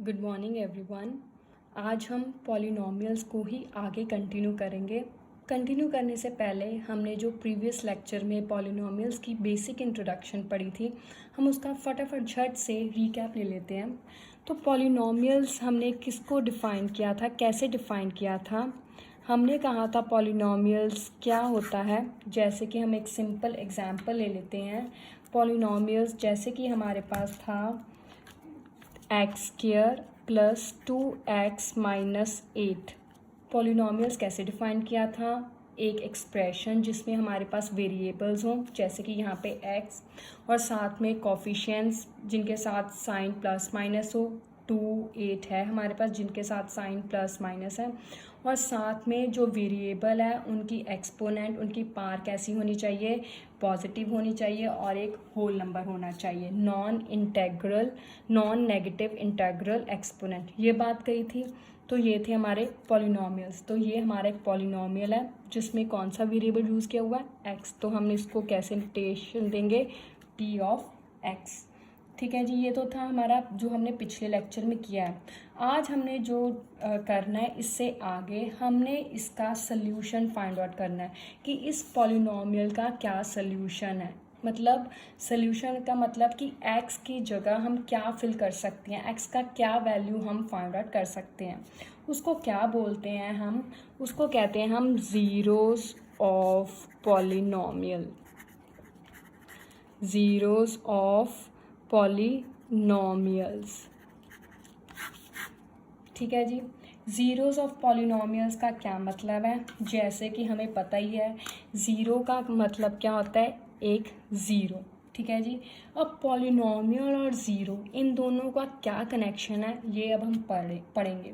Good morning everyone. आज हम polynomials को ही आगे कंटिन्यू करेंगे। कंटिन्यू करने से पहले हमने जो प्रीवियस लेक्चर में पॉलिनोमियल्स की बेसिक इंट्रोडक्शन पढ़ी थी, हम उसका फटाफट झट से रीकैप ले लेते हैं। तो पॉलिनोमियल्स हमने किसको डिफ़ाइन किया था, कैसे डिफ़ाइन किया था। हमने कहा था पॉलिनोमियल्स क्या होता है। जैसे कि हम एक सिंपल एग्जांपल ले लेते हैं। पॉलिनोमियल्स जैसे कि हमारे पास था x² plus 2x minus 8। Polynomials कैसे डिफ़ाइन किया था, एक एक्सप्रेशन जिसमें हमारे पास वेरिएबल्स हों, जैसे कि यहाँ पे x और साथ में कोफिशिएंट्स जिनके साथ साइन प्लस माइनस हो। 2 8 है हमारे पास जिनके साथ साइन प्लस माइनस है, और साथ में जो वेरिएबल है उनकी एक्सपोनेंट, उनकी पावर कैसी होनी चाहिए, पॉजिटिव होनी चाहिए और एक होल नंबर होना चाहिए, नॉन नेगेटिव इंटेग्रल एक्सपोनेंट। ये बात कही थी। तो ये थे हमारे पॉलिनोमियल्स। तो ये हमारा एक पॉलिनोमियल है जिसमें कौन सा वेरिएबल यूज़ किया हुआ है, x। तो हम इसको कैसे नोटेशन देंगे, p ऑफ x। ठीक है जी, ये तो था हमारा जो हमने पिछले लेक्चर में किया है। आज हमने जो करना है, इससे आगे हमने इसका सल्यूशन फाइंड आउट करना है कि इस पॉलिनोमियल का क्या सल्यूशन है। मतलब सल्यूशन का मतलब कि x की जगह हम क्या फिल कर सकते हैं, x का क्या वैल्यू हम फाइंड आउट कर सकते हैं। उसको क्या बोलते हैं हम, उसको कहते हैं हम zeros of polynomial. Zeros of polynomials. ठीक है जी। ज़ीरोज़ ऑफ पॉलिनोमियल्स का क्या मतलब है, जैसे कि हमें पता ही है ज़ीरो का मतलब क्या होता है, एक ज़ीरो। ठीक है जी। अब पॉलिनोमियल और ज़ीरो, इन दोनों का क्या कनेक्शन है, ये अब हम पढ़ेंगे।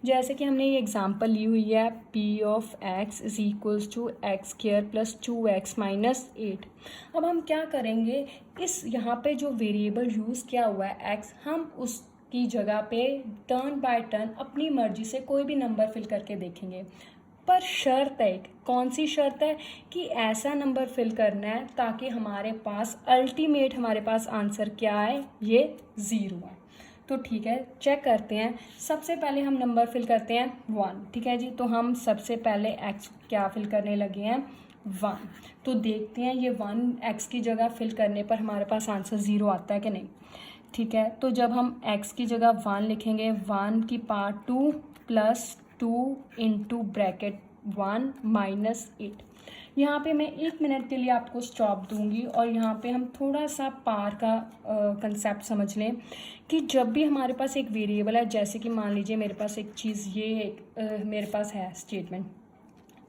जैसे कि हमने ये एग्जांपल ली हुई है, p of x is equals to x² plus 2x minus 8। अब हम क्या करेंगे, इस यहाँ पे जो वेरिएबल यूज़ किया हुआ है x, हम उसकी जगह पे टर्न बाय टर्न अपनी मर्जी से कोई भी नंबर फिल करके देखेंगे। पर शर्त है, कौन सी शर्त है, कि ऐसा नंबर फिल करना है ताकि हमारे पास अल्टीमेट हमारे पास आंसर क्या है, ये ज़ीरो है। तो ठीक है, चेक करते हैं। सबसे पहले हम नंबर फिल करते हैं 1। ठीक है जी। तो हम सबसे पहले x क्या फिल करने लगे हैं, 1। तो देखते हैं ये 1 x की जगह फिल करने पर हमारे पास आंसर ज़ीरो आता है कि नहीं। ठीक है, तो जब हम x की जगह 1 लिखेंगे, 1 की power 2 plus 2 into bracket 1 minus 8। यहाँ पे मैं 1 मिनट के लिए आपको स्टॉप दूंगी और यहाँ पे हम थोड़ा सा पार का कंसेप्ट समझ लें कि जब भी हमारे पास एक वेरिएबल है, जैसे कि मान लीजिए मेरे पास एक चीज़ ये मेरे पास है स्टेटमेंट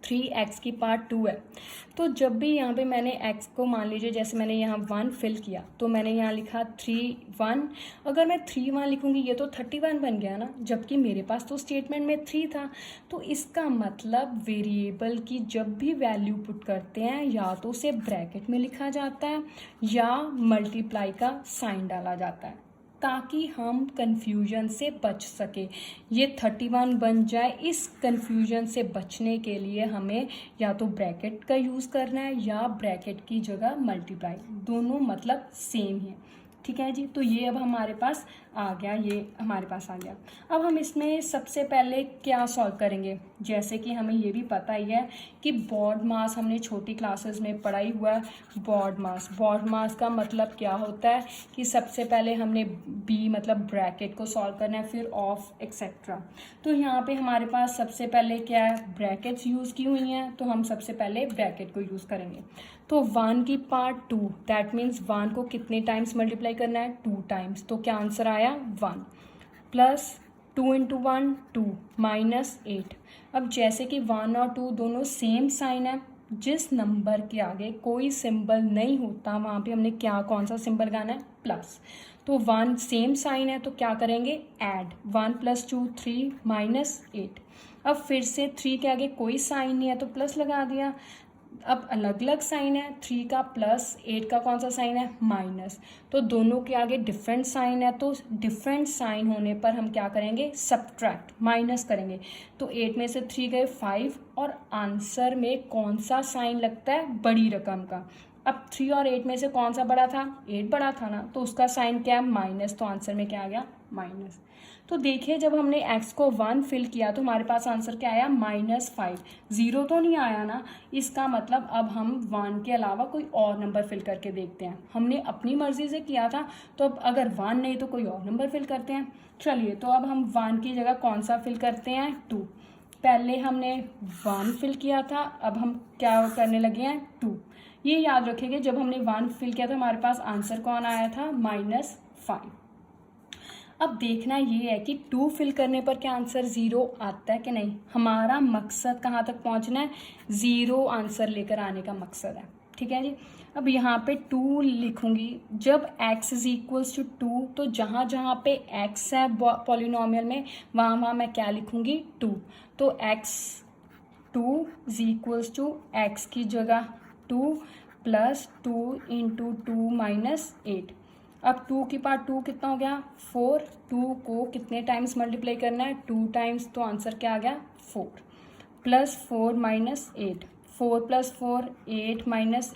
3x की पावर 2 है। तो जब भी यहाँ पे मैंने x को मान लीजिए, जैसे मैंने यहाँ 1 फिल किया तो मैंने यहाँ लिखा 3 1। अगर मैं 3 1 लिखूँगी ये तो 31 बन गया ना, जबकि मेरे पास तो स्टेटमेंट में 3 था। तो इसका मतलब वेरिएबल की जब भी वैल्यू पुट करते हैं, या तो उसे ब्रैकेट में लिखा जाता है या मल्टीप्लाई का साइन डाला जाता है, ताकि हम कन्फ्यूजन से बच सके। ये 31 बन जाए, इस कन्फ्यूजन से बचने के लिए हमें या तो ब्रैकेट का यूज़ करना है या ब्रैकेट की जगह मल्टीप्लाई, दोनों मतलब सेम है। ठीक है जी। तो ये अब हमारे पास आ गया, ये हमारे पास आ गया। अब हम इसमें सबसे पहले क्या सॉल्व करेंगे, जैसे कि हमें ये भी पता ही है कि बॉड मास हमने छोटी क्लासेस में पढ़ाई हुआ है। बॉड मास का मतलब क्या होता है कि सबसे पहले हमने बी मतलब ब्रैकेट को सॉल्व करना है, फिर ऑफ एक्सेट्रा। तो यहाँ पे हमारे पास सबसे पहले क्या है, ब्रैकेट्स यूज़ की हुई हैं, तो हम सबसे पहले ब्रैकेट को यूज़ करेंगे। तो 1 की पावर 2, दैट मीन्स 1 को कितने टाइम्स मल्टीप्लाई करना है, 2 टाइम्स। तो क्या आंसर आया, 1 प्लस 2 इंटू 1 2 माइनस 8। अब जैसे कि 1 और 2 दोनों सेम साइन है, जिस नंबर के आगे कोई सिंबल नहीं होता वहाँ पे हमने क्या कौन सा सिंबल लगाना है, प्लस। तो 1 सेम साइन है तो क्या करेंगे, ऐड 1 प्लस 2 3 माइनस 8। अब फिर से 3 के आगे कोई साइन नहीं है तो प्लस लगा दिया। अब अलग अलग साइन है, 3 का प्लस 8 का कौन सा साइन है, माइनस। तो दोनों के आगे डिफरेंट साइन है, तो डिफरेंट साइन होने पर हम क्या करेंगे, सब्ट्रैक्ट माइनस करेंगे। तो 8 में से 3 गए 5, और आंसर में कौन सा साइन लगता है, बड़ी रकम का। अब 3 और 8 में से कौन सा बड़ा था, 8 बड़ा था ना, तो उसका साइन क्या है, माइनस। तो आंसर में क्या आ गया, माइनस। तो देखिए जब हमने x को 1 फिल किया तो हमारे पास आंसर क्या आया -5। 0 तो नहीं आया ना, इसका मतलब अब हम 1 के अलावा कोई और नंबर फिल करके देखते हैं। हमने अपनी मर्जी से किया था तो अब अगर 1 नहीं तो कोई और नंबर फिल करते हैं। चलिए तो अब हम 1 की जगह कौन सा फिल करते हैं, 2। पहले हमने 1 फिल किया था, अब हम क्या करने लगे हैं, 2। ये याद रखिएगा जब हमने 1 फिल किया था हमारे पास आंसर कौन आया था, -5। अब देखना ये है कि 2 फिल करने पर क्या आंसर 0 आता है कि नहीं। हमारा मकसद कहाँ तक पहुँचना है, 0 आंसर लेकर आने का मकसद है, ठीक है जी। अब यहाँ पे 2 लिखूंगी, जब x = 2 तो जहाँ जहाँ पे x है पॉलिनोमियल में वहाँ मैं क्या लिखूंगी, 2। तो x2 = x की जगह 2 + 2 × 2 - 8। अब 2 की पावर 2 कितना हो गया, 4। 2 को कितने टाइम्स मल्टीप्लाई करना है, 2 टाइम्स, तो आंसर क्या आ गया, 4 + 4 - 8। 4 + 4 8 -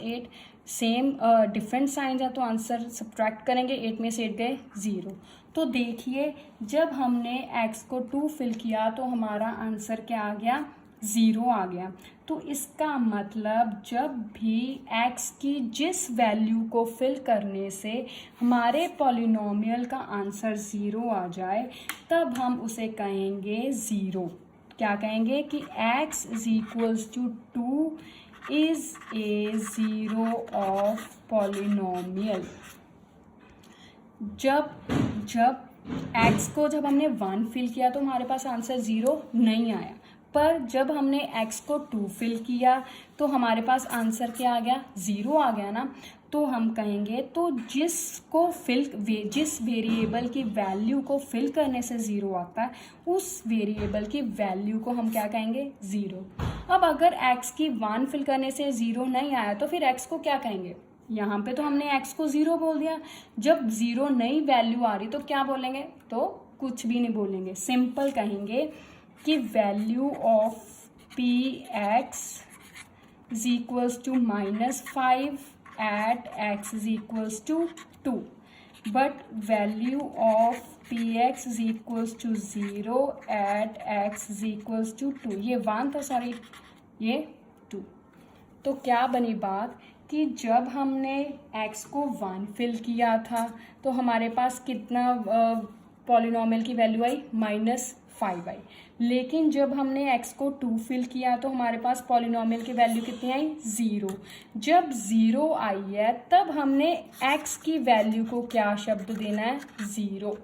8, सेम डिफरेंट साइंस है तो आंसर सब्ट्रैक्ट करेंगे, 8 में से 8 गए 0। तो देखिए जब हमने x को 2 फिल किया तो हमारा आंसर क्या आ गया, 0 आ गया। तो इसका मतलब जब भी x की जिस वैल्यू को फिल करने से हमारे पॉलिनोमियल का आंसर 0 आ जाए तब हम उसे कहेंगे 0। क्या कहेंगे कि x = 2 is a 0 of polynomial. जब x को जब हमने 1 फिल किया तो हमारे पास आंसर 0 नहीं आया, पर जब हमने x को 2 फिल किया तो हमारे पास आंसर क्या आ गया, 0 आ गया ना। तो हम कहेंगे तो जिस वेरिएबल की वैल्यू को फिल करने से 0 आता है उस वेरिएबल की वैल्यू को हम क्या कहेंगे, 0। अब अगर x की 1 फिल करने से 0 नहीं आया तो फिर x को क्या कहेंगे, यहाँ पे तो हमने x को 0 बोल दिया। जब 0 नई वैल्यू आ रही तो क्या बोलेंगे, तो कुछ भी नहीं बोलेंगे, सिंपल कहेंगे कि value of px = -5 at x = 2, but value of px = 0 at x = 2। ये 1 था, सॉरी ये 2। तो क्या बनी बात कि जब हमने x को 1 फिल किया था तो हमारे पास कितना पॉलिनोमियल की वैल्यू आई, -5 आई। लेकिन जब हमने x को 2 फिल किया तो हमारे पास पॉलिनोमियल की वैल्यू कितनी आई, 0। जब 0 आई है तब हमने x की वैल्यू को क्या शब्द देना है, 0।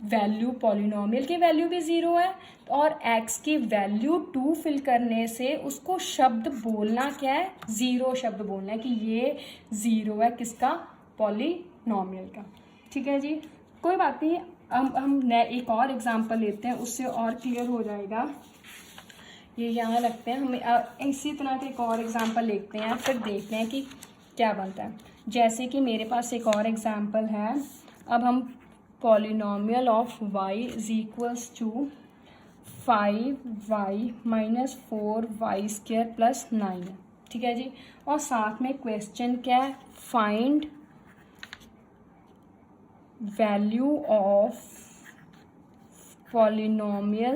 वैल्यू पॉलिनोमियल की वैल्यू भी 0 है और x की वैल्यू 2 फिल करने से उसको शब्द बोलना क्या है, 0 शब्द बोलना है कि ये 0 है, किसका, पॉलिनोमियल का, ठीक है जी। कोई बात नहीं, हम एक और एग्जांपल लेते हैं, उससे और क्लियर हो जाएगा। ये यहाँ रखते हैं, हमें इसी तरह के एक और एग्जांपल लेते हैं, फिर देखते हैं कि क्या बनता है। जैसे कि मेरे पास एक और एग्जांपल है। अब हम polynomial of y = 5y - 4y² + 9 है, ठीक है जी। और साथ में क्वेश्चन क्या है, find value of polynomial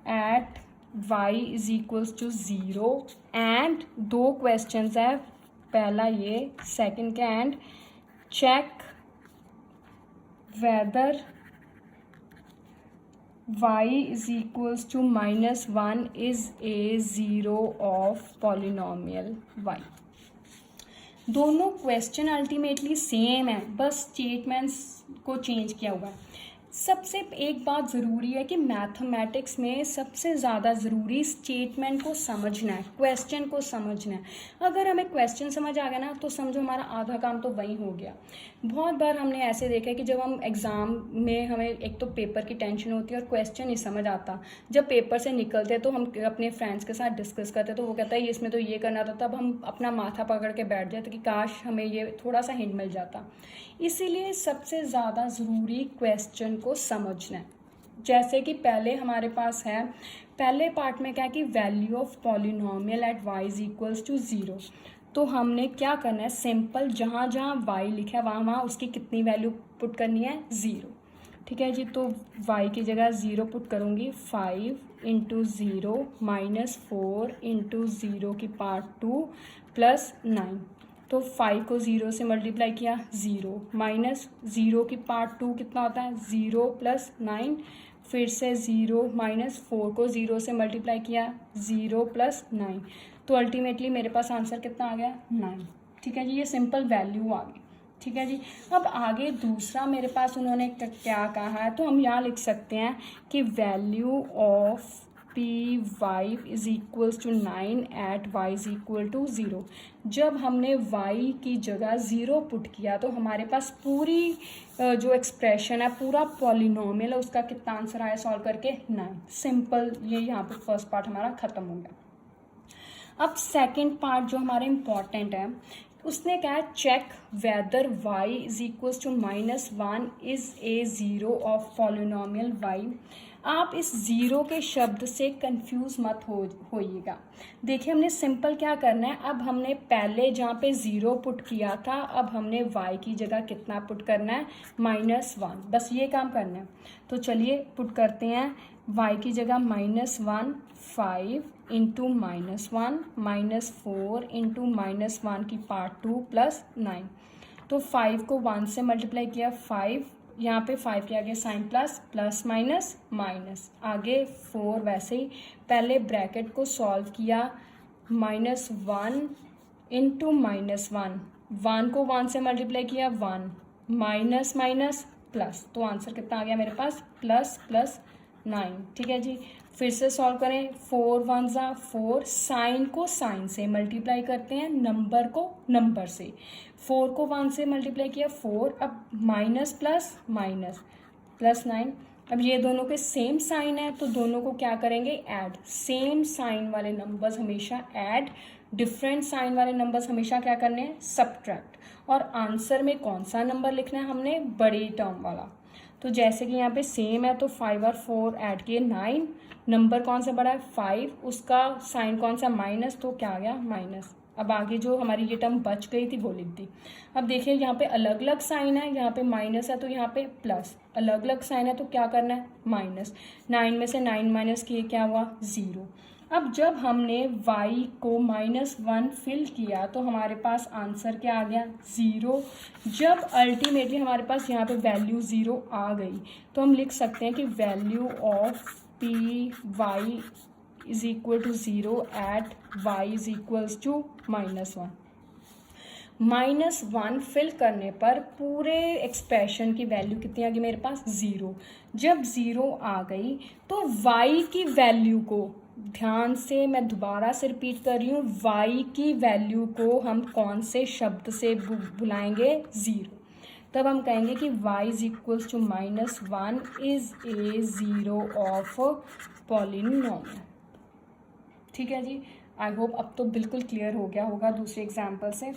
at y = 0 and 2 questions है, पहला ये, सेकंड क्या, and check whether y = -1 is a 0 of polynomial y। दोनों क्वेश्चन अल्टीमेटली सेम है, बस स्टेटमेंट्स को चेंज किया हुआ है। सबसे एक बात ज़रूरी है कि मैथमेटिक्स में सबसे ज़्यादा ज़रूरी स्टेटमेंट को समझना है, क्वेश्चन को समझना है। अगर हमें क्वेश्चन समझ आ गया ना तो समझो हमारा आधा काम तो वहीं हो गया। बहुत बार हमने ऐसे देखा है कि जब हम एग्ज़ाम में हमें एक तो पेपर की टेंशन होती है और क्वेश्चन नहीं समझ आता, जब पेपर से निकलते हैं तो हम अपने फ्रेंड्स के साथ डिस्कस करते हैं तो वो कहता है इसमें तो ये करना था, तब हम अपना माथा पकड़ के बैठ जाते कि काश हमें ये थोड़ा सा हिंट मिल जाता। इसीलिए सबसे ज़्यादा ज़रूरी क्वेश्चन को समझना है। जैसे कि पहले हमारे पास है, पहले पार्ट में क्या है कि value of polynomial at y = 0। तो हमने क्या करना है, सिंपल जहाँ जहाँ y लिखा है वहाँ वहाँ उसकी कितनी वैल्यू पुट करनी है, 0, ठीक है जी। तो y की जगह 0 पुट करूँगी, 5 इंटू 0 माइनस 4 इंटू 0 की पार्ट 2 प्लस 9। तो 5 को 0 से मल्टीप्लाई किया 0 माइनस 0 की पार्ट 2 कितना होता है 0 प्लस 9, फिर से 0 माइनस 4 को 0 से मल्टीप्लाई किया 0 प्लस 9। तो अल्टीमेटली मेरे पास आंसर कितना आ गया 9। ठीक है जी, ये सिंपल वैल्यू आ गई। ठीक है जी। अब आगे दूसरा मेरे पास उन्होंने क्या कहा है, तो हम यहाँ लिख सकते हैं कि value of P Y is equals to 9 at Y is equal to 0। जब हमने y की जगह 0 पुट किया तो हमारे पास पूरी जो एक्सप्रेशन है, पूरा पॉलिनोमियल है, उसका कितना आंसर आया सॉल्व करके 9। सिंपल, ये यहाँ पे फर्स्ट पार्ट हमारा खत्म हो गया। अब सेकंड पार्ट जो हमारा इम्पॉर्टेंट है, उसने क्या है, check whether y is equals to -1 is a zero of polynomial y। आप इस ज़ीरो के शब्द से कंफ्यूज मत होइएगा। देखिए हमने सिंपल क्या करना है, अब हमने पहले जहाँ पे 0 पुट किया था, अब हमने y की जगह कितना पुट करना है -1, बस ये काम करना है। तो चलिए पुट करते हैं, y की जगह -1, 5 इंटू -1 माइनस 4 इंटू -1 की पार्ट 2 प्लस 9। तो 5 को 1 से मल्टीप्लाई किया 5, यहाँ पे 5 के आगे sign plus, plus minus minus, आगे 4 वैसे ही। पहले ब्रैकेट को सॉल्व किया, -1 इंटू -1, 1 को 1 से मल्टीप्लाई किया 1, माइनस माइनस प्लस, तो आंसर कितना आ गया मेरे पास प्लस प्लस 9। ठीक है जी। फिर से सॉल्व करें, 4 1 ज़ा 4, साइन को साइन से मल्टीप्लाई करते हैं, नंबर को नंबर से। 4 को 1 से मल्टीप्लाई किया 4, अब माइनस प्लस माइनस प्लस 9। अब ये दोनों के सेम साइन है तो दोनों को क्या करेंगे, ऐड। सेम साइन वाले नंबर्स हमेशा ऐड, डिफरेंट साइन वाले नंबर्स हमेशा क्या करने हैं, सब्ट्रैक्ट। और आंसर में कौन सा नंबर लिखना है हमने, बड़ी टर्म वाला। तो जैसे कि यहाँ पे सेम है तो 5 और 4 ऐड किए 9, नंबर कौन सा बड़ा है 5, उसका साइन कौन सा माइनस, तो क्या आ गया माइनस। अब आगे जो हमारी ये टर्म बच गई थी वो लिख दी। अब देखिए यहाँ पे अलग अलग साइन है, यहाँ पे माइनस है तो यहाँ पे प्लस, अलग अलग साइन है तो क्या करना है माइनस। 9 में से 9 माइनस किए क्या हुआ 0। अब जब हमने y को -1 फिल किया तो हमारे पास आंसर क्या आ गया 0। जब अल्टीमेटली हमारे पास यहाँ पे वैल्यू 0 आ गई तो हम लिख सकते हैं कि value of P Y is equal to 0 at y is equals to -1। -1 fill करने पर पूरे एक्सप्रेशन की वैल्यू कितनी आ गई मेरे पास 0। जब 0 आ गई तो y की वैल्यू को, ध्यान से मैं दोबारा से रिपीट कर रही हूँ, y की वैल्यू को हम कौन से शब्द से बुलाएंगे 0। तब हम कहेंगे कि y is equals to -1 is a zero of polynomial. ठीक है जी। आई होप अब तो बिल्कुल क्लियर हो गया होगा दूसरे एग्जाम्पल से।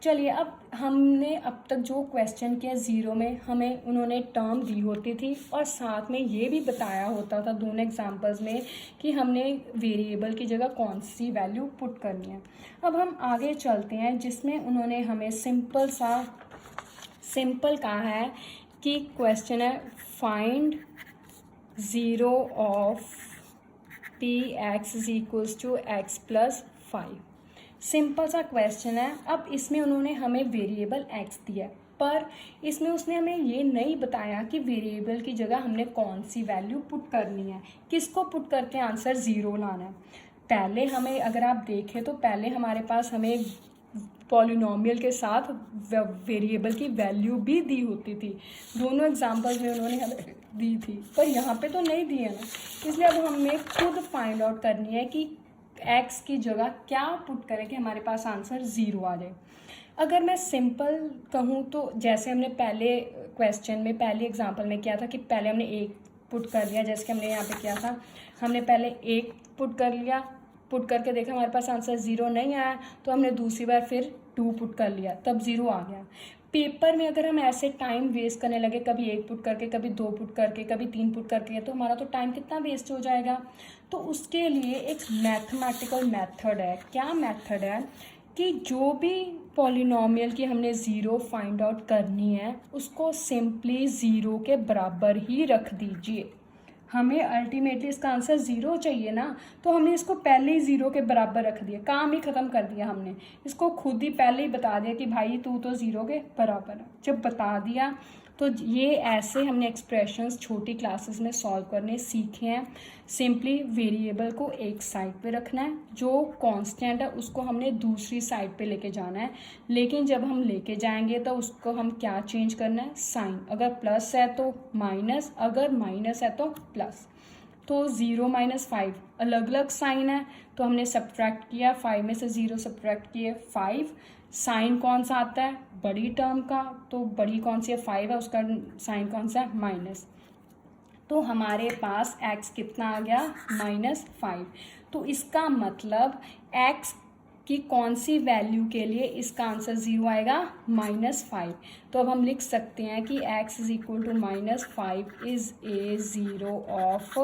चलिए अब हमने अब तक जो क्वेश्चन किया 0 में हमें उन्होंने टर्म दी होती थी और साथ में ये भी बताया होता था दोनों एग्जाम्पल्स में कि हमने वेरिएबल की जगह कौन सी वैल्यू पुट करनी है। अब हम आगे चलते हैं जिसमें उन्होंने हमें सिंपल कहा है कि क्वेश्चन है find 0 of P X is equals to X plus 5। Simple सा क्वेश्चन है। अब इसमें उन्होंने हमें वेरिएबल x दिया पर इसमें उसने हमें ये नहीं बताया कि वेरिएबल की जगह हमने कौन सी वैल्यू पुट करनी है, किसको पुट करके आंसर 0 लाना है। पहले हमें अगर आप देखें तो पहले हमारे पास हमें पॉलिनोमियल के साथ वेरिएबल की वैल्यू भी दी होती थी, दोनों एग्जाम्पल्स में उन्होंने हमें दी थी, पर यहाँ पे तो नहीं दी है ना। इसलिए अब हमें खुद फाइंड आउट करनी है कि x की जगह क्या पुट करें कि हमारे पास आंसर 0 आ जाए। अगर मैं सिंपल कहूँ तो जैसे हमने पहले क्वेश्चन में, पहले एग्जांपल में किया था कि पहले हमने 1 पुट कर लिया, जैसे कि हमने यहाँ पे किया था, हमने पहले 1 पुट कर लिया, पुट करके देखा हमारे पास आंसर 0 नहीं आया तो हमने दूसरी बार फिर 2 पुट कर लिया, तब 0 आ गया। पेपर में अगर हम ऐसे टाइम वेस्ट करने लगे, कभी 1 पुट करके, कभी 2 पुट करके, कभी 3 पुट करके, तो हमारा तो टाइम कितना वेस्ट हो जाएगा। तो उसके लिए एक मैथमेटिकल मेथड है। क्या मेथड है कि जो भी पॉलिनोमियल की हमने ज़ीरो फाइंड आउट करनी है उसको सिंपली ज़ीरो के बराबर ही रख दीजिए। हमें अल्टीमेटली इसका आंसर ज़ीरो चाहिए ना, तो हमने इसको पहले ही ज़ीरो के बराबर रख दिया, काम ही ख़त्म कर दिया हमने। इसको खुद ही पहले ही बता दिया कि भाई तू तो ज़ीरो के बराबर है। जब बता दिया तो ये ऐसे हमने एक्सप्रेशंस छोटी क्लासेस में सॉल्व करने सीखे हैं। सिंपली वेरिएबल को एक साइड पे रखना है, जो कांस्टेंट है उसको हमने दूसरी साइड पे लेके जाना है। लेकिन जब हम लेके जाएंगे तो उसको हम क्या चेंज करना है, साइन। अगर प्लस है तो माइनस, अगर माइनस है तो प्लस। तो 0 - 5 अलग अलग साइन है, तो हमने सब्ट्रैक्ट किया, 5 में से 0 सब्ट्रैक्ट किए 5। साइन कौन सा आता है, बड़ी टर्म का, तो बड़ी कौन सी है 5 है, उसका साइन कौन सा है, माइनस। तो हमारे पास x कितना आ गया, -5। तो इसका मतलब x की कौन सी वैल्यू के लिए इसका आंसर 0 आएगा, -5। तो अब हम लिख सकते हैं कि x = -5 is a zero of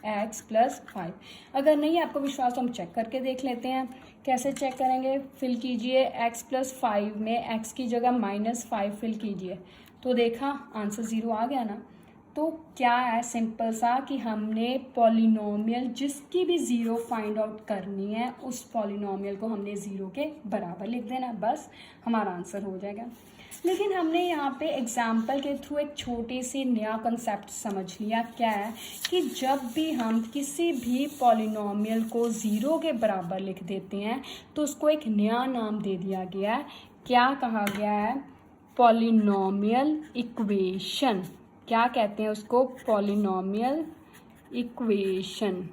x + 5। अगर नहीं आपको विश्वास तो हम चेक करके देख लेते हैं। कैसे चेक करेंगे, फिल कीजिए x + 5 में x की जगह -5 फिल कीजिए, तो देखा आंसर 0 आ गया ना। तो क्या है, सिंपल सा कि हमने पॉलिनोमियल जिसकी भी ज़ीरो फाइंड आउट करनी है उस पॉलिनोमियल को हमने ज़ीरो के बराबर लिख देना, बस हमारा आंसर हो जाएगा। लेकिन हमने यहाँ पे एग्जाम्पल के थ्रू एक छोटी सी नया कंसेप्ट समझ लिया। क्या है कि जब भी हम किसी भी पॉलिनोमियल को ज़ीरो के बराबर लिख देते हैं तो उसको एक नया नाम दे दिया गया है। क्या कहा गया है, पॉलिनोमियल इक्वेशन। क्या कहते हैं उसको, पॉलिनोमियल इक्वेशन।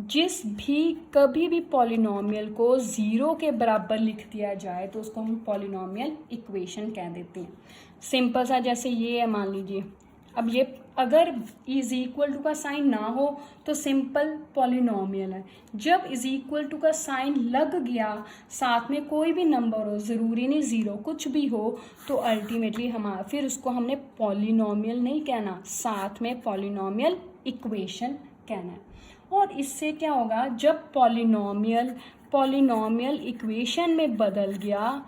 जिस भी कभी भी पॉलिनोमियल को ज़ीरो के बराबर लिख दिया जाए तो उसको हम पॉलिनोमियल इक्वेशन कह देते हैं। सिंपल सा, जैसे ये है, मान लीजिए अब ये अगर = का साइन ना हो तो सिंपल पॉलिनोमियल है। जब = का साइन लग गया, साथ में कोई भी नंबर हो, ज़रूरी नहीं ज़ीरो, कुछ भी हो, तो अल्टीमेटली हमारा फिर उसको हमने पॉलिनोमियल नहीं कहना, साथ में पॉलिनोमियल इक्वेशन कहना है। और इससे क्या होगा, जब पॉलिनोमियल इक्वेशन में बदल गया,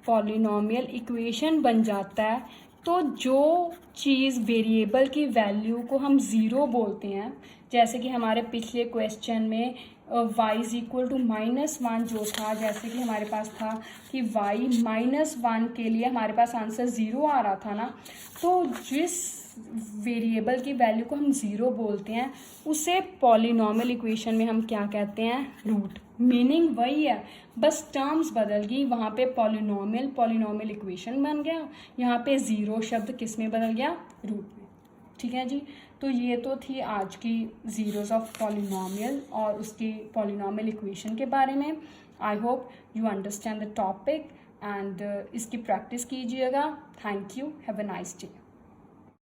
पॉलिनोमियल इक्वेशन बन जाता है, तो जो चीज़ वेरिएबल की वैल्यू को हम ज़ीरो बोलते हैं, जैसे कि हमारे पिछले क्वेश्चन में y = -1 जो था, जैसे कि हमारे पास था कि y -1 के लिए हमारे पास आंसर 0 आ रहा था ना, तो जिस वेरिएबल की वैल्यू को हम ज़ीरो बोलते हैं उसे पॉलिनोमियल इक्वेशन में हम क्या कहते हैं, रूट। मीनिंग वही है, बस टर्म्स बदल गई। वहाँ पे पॉलिनोमियल इक्वेशन बन गया, यहाँ पे ज़ीरो शब्द किस में बदल गया, रूट में। ठीक है जी, तो ये तो थी आज की ज़ीरोज़ ऑफ पॉलिनोमियल और उसकी पॉलिनोमियल इक्वेशन के बारे में। I hope you understand the topic and इसकी प्रैक्टिस कीजिएगा। Thank you, have a nice day.